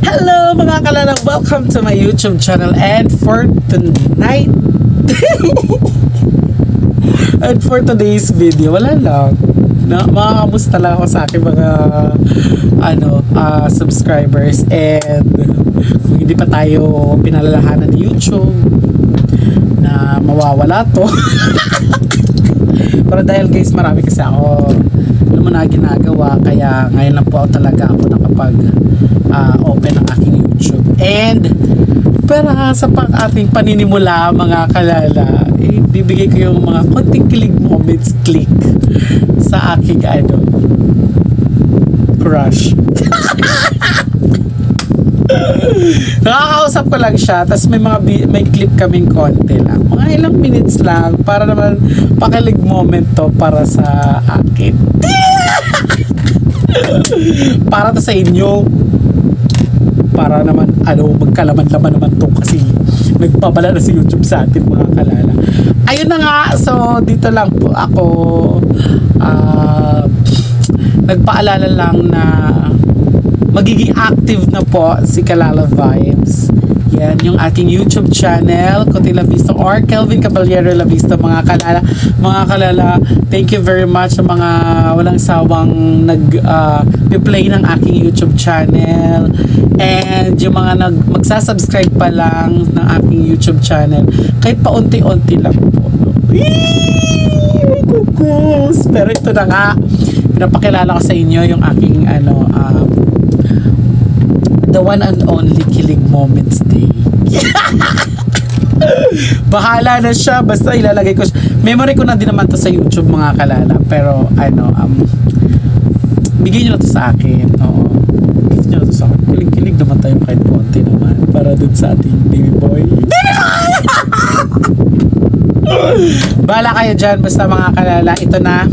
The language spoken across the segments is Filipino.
Hello mga kalalang, welcome to my YouTube channel. And for tonight and for today's video, wala lang na makakamusta lang ako sa aking mga subscribers. And kung hindi pa tayo pinalalahanan ni YouTube na mawawala to pero dahil guys, marami kasi ako na ginagawa, kaya ngayon lang po talaga ako nakapag open ng aking YouTube. And para sa ating paninimula mga kalala, bibigay ko yung mga konting kilig moments click sa aking crush. Nakakausap ko lang siya, tapos may clip kaming konti lang, mga ilang minutes lang, para naman pakilig moment to para sa akin. Para to sa inyo, para naman magkalaman-laman naman to, kasi nagpabala na si YouTube sa atin mga kalala. Ayun na nga, so dito lang po ako nagpaalala lang na magiging active na po si Kalala Vibes. Yan, yung aking YouTube channel, Kuti Lavista or Kelvin Caballero Lavista, mga kalala. Mga kalala, thank you very much sa mga walang sawang nag-play ng aking YouTube channel. And yung mga magsasubscribe pa lang ng aking YouTube channel, kahit pa unti-unti lang po. May kukus! Pero ito na nga, pinapakilala ko sa inyo yung aking the one and only Kilig Moments Day. Bahala na siya, basta ilalagay ko siya. Memory ko na din naman to sa YouTube mga kalala, pero bigyan nyo na to sa akin. Oo, gift nyo na to sa akin. Kilig-kilig naman tayo kahit konti naman para dun sa ating baby boy. Bahala kayo dyan, basta mga kalala, ito na.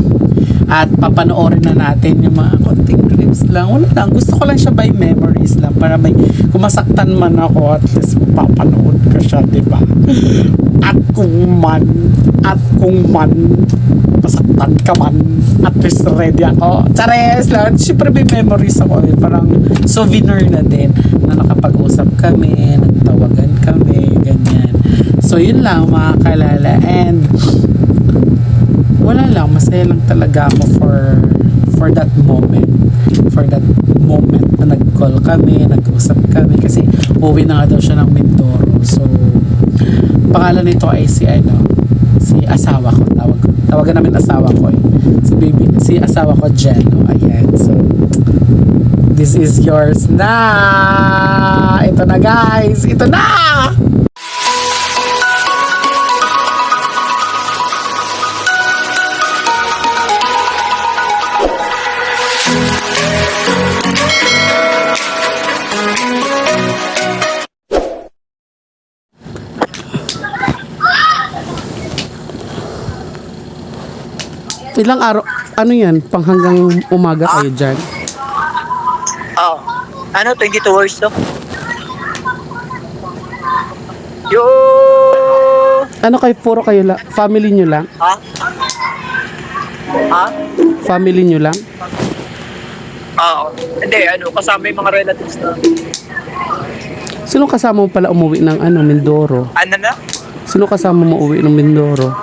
At papanoorin na natin yung mga konting clips lang. Wala lang, gusto ko lang siya by memories lang, para may kumasaktan man ako, at least papanood ko siya, diba? At kung man masaktan ka man, at least ready ako. Chares lang, syempre may memories ako, parang souvenir na din na nakapag-usap kami, nagtawagan kami, ganyan. So yun lang mga kalala, and wala lang, masaya lang talaga ako for that moment na nag-call kami, nag-usap kami, kasi uwi na nga daw siya ng Mindoro. So pangalan nito ay si asawa ko, tawagan namin asawa ko, si asawa ko Jeno. Ayan, so this is yours na. Ito na guys, ito na. Ilang araw, yan? Pang hanggang umaga kayo dyan? Oo. 22 hours to. Yo! Kayo, puro kayo lang? Family nyo lang? Ha? Family nyo lang? Oo. Hindi, kasama yung mga relatives na. Sino kasama mo pala umuwi ng Mindoro? Ano na? Sino kasama mo uwi ng Mindoro?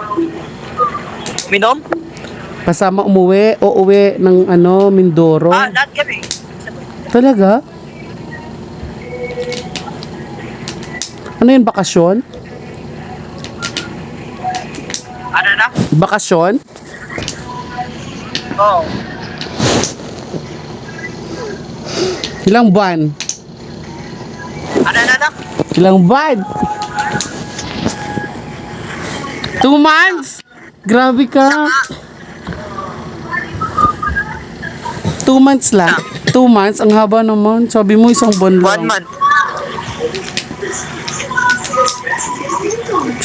Minom? Kasama umuwi o uwi ng Mindoro? Lahat kami. Talaga? Ano yun, bakasyon? Ano na? Bakasyon? Oo. Ilang buwan? Ano na? Ilang buwan? 2 months? Grabe ka. 2 months lang. 2 months? Ang haba naman. Sabi mo isang buwan lang. 1 month.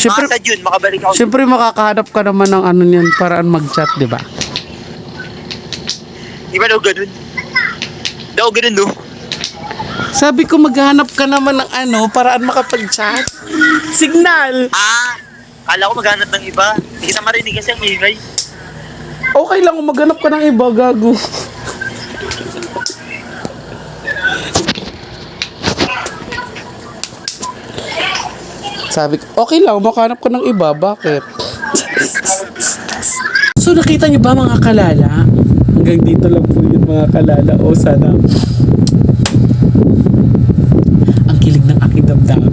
Siyempre, Sa June, makabalik ako. siyempre makakahanap ka naman ng niyan, paraan mag-chat, di ba? Di ba daw ganun? Daw ganun, no? Sabi ko maghanap ka naman ng paraan makapag-chat. Signal. Kala ko maghanap ng iba. Hindi kita marinig kasi ang ingay. Okay lang kung maghanap ka ng iba, gago. Sabi ko, okay lang, makahanap ko ng iba. Bakit? So, nakita niyo ba mga kalala? Hanggang dito lang po yun mga kalala. O, sana ang kilig ng aking damdamin.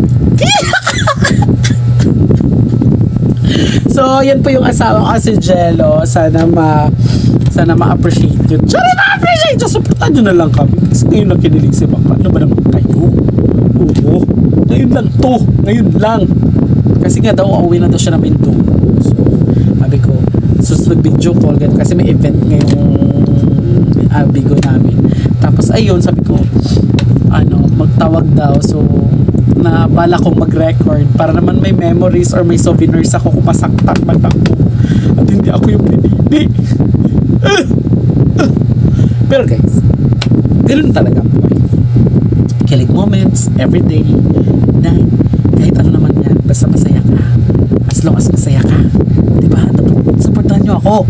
So, yan po yung asawa ko si Jello. Sana ma-appreciate yun. Sana ma-appreciate yun. Supportan nyo na lang kami. Kasi ngayon lang kinilig si Baka. Ano ba naman kayo? Oo. Ngayon lang to. Ngayon lang. Kasi nga daw, uuwi na daw siya na Mindoro. So, sabi ko, mag-video call ganun. Kasi may event ngayong bigo namin. Tapos, ayun, sabi ko, magtawag daw. So, na bala kong mag-record para naman may memories or may souvenirs ako kung masaktan man ako at hindi ako yung pinili. Pero guys, ganoon talaga po. Kilig moments, everyday, night, kahit ano naman yan, basta masaya ka. As long as masaya ka. Diba? Dapat supportan nyo ako.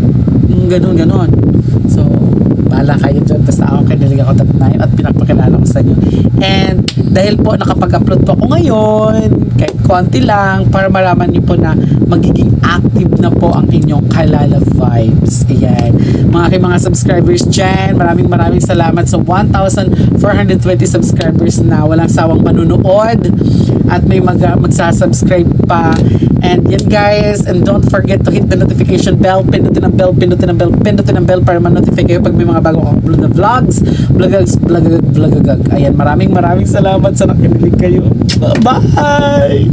Ganon. So, bahala kayo dyan. Basta ako kinilig ako that night at pinapakilala ko sa inyo. And dahil po nakapag-upload po ako ngayon, kahit konti lang, para maraman niyo po na magiging active na po ang inyong Kalala Vibes. Ayan. Mga subscribers dyan, maraming salamat sa 1,420 subscribers na walang sawang manunood at may magsasubscribe pa. And yan guys, and don't forget to hit the notification bell, pindutin ang bell para ma-notify kayo pag may mga bagong upload na vlogs, vlogagag. Ayan, maraming salamat sa nakinig kayo. Bye!